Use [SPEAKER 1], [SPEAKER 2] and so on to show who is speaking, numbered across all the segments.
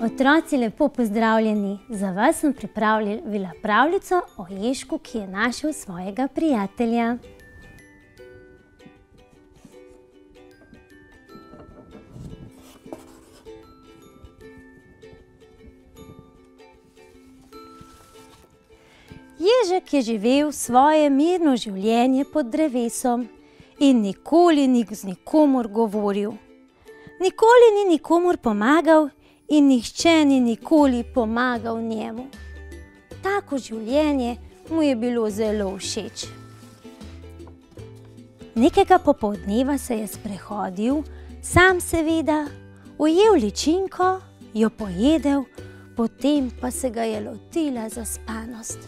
[SPEAKER 1] Otroci, lepo pozdravljeni! Za vas sem pripravila pravljico o ježku, ki je našel svojega prijatelja. Ježek je živel svoje mirno življenje pod drevesom in nikoli ni z nikomur govoril. Nikoli ni nikomur pomagal in nihče ni nikoli pomagal njemu. Tako življenje mu je bilo zelo všeč. Nekega popoldneva se je sprehodil, sam seveda, ujel ličinko, jo pojedel, potem pa se ga je lotila zaspanost.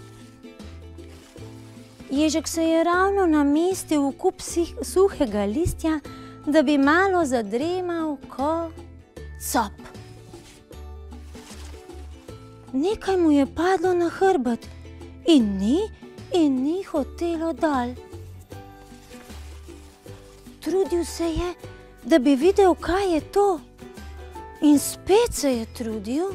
[SPEAKER 1] Ježek se je ravno namestil v kup suhega listja, da bi malo zadremal, ko cop. Nekaj mu je padlo na hrbet in ni hotelo dol. Trudil se je, da bi videl, kaj je to, in spet se je trudil.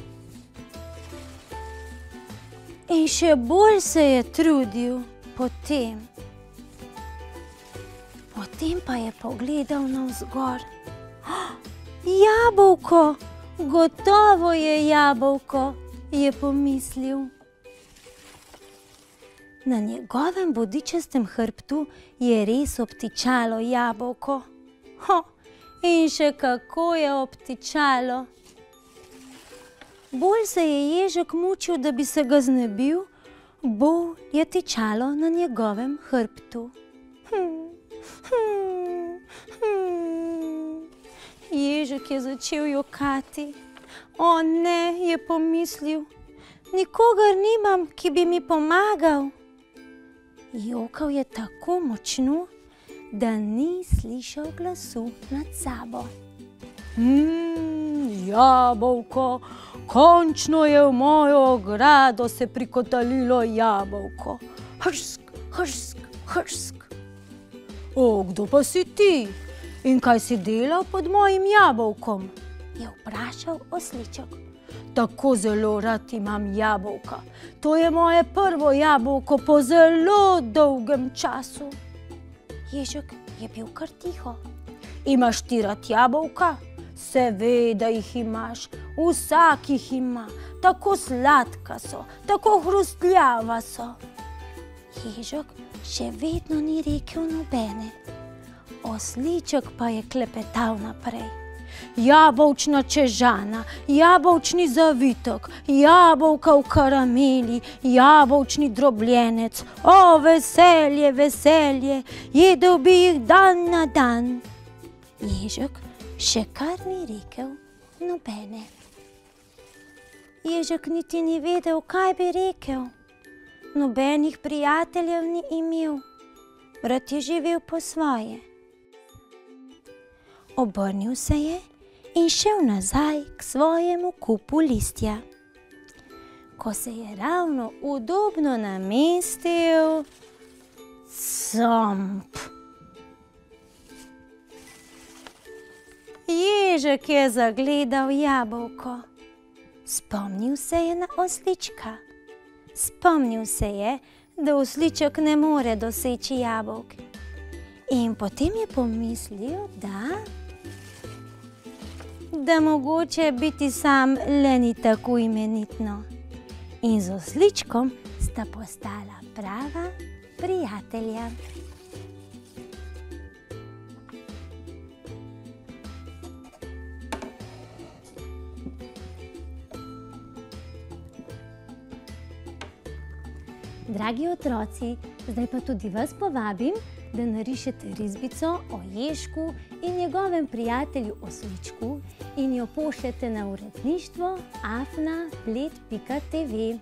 [SPEAKER 1] In še bolj se je trudil. Potem pa je pogledal navzgor. Jabolko! Gotovo je jabolko, je pomislil. Na njegovem bodičastem hrbtu je res obtičalo jabolko. In še kako je obtičalo. Bolj se je ježek mučil, da bi se ga znebil, bolj je tičalo na njegovem hrbtu. Ježek je začel jokati. O ne, je pomislil, nikogar nimam, ki bi mi pomagal. Jokal je tako močno, da ni slišal glasu nad sabo. Jabolko, končno je v mojo ogrado se prikotalilo jabolko. Hrsk, hrsk, hrsk. O, kdo pa si ti? In kaj si delal pod mojim jabolkom? Je vprašal osliček. Tako zelo rad imam jabolka. To je moje prvo jabolko po zelo dolgem času. Ježek je bil kar tiho. Imaš ti rad jabolka? Seveda jih imaš, vsak jih ima, tako sladka so, tako hrustljava so. Ježek še vedno ni rekel nobene. Osliček pa je klepetal naprej. Jabolčna čežana, jabolčni zavitek, jabolka v karameli, jabolčni drobljenec. O, veselje, veselje, jedel bi jih dan na dan. Ježek še kar ni rekel nobene. Ježek niti ni vedel, kaj bi rekel. Nobenih prijateljev ni imel. Rad je živel po svoje. Obrnil se je in šel nazaj k svojemu kupu listja. Ko se je ravno udobno namestil, comp! Ježek je zagledal jabolko. Spomnil se je na oslička. Spomnil se je, da osliček ne more doseči jabolk. In potem je pomislil, da mogoče biti sam le ni tako imenitno. In z osličkom sta postala prava prijatelja. Dragi otroci, zdaj pa tudi vas povabim, da narišete risbico o ježku in njegovem prijatelju osličku in jo pošljete na uredništvo afna.bled.tv.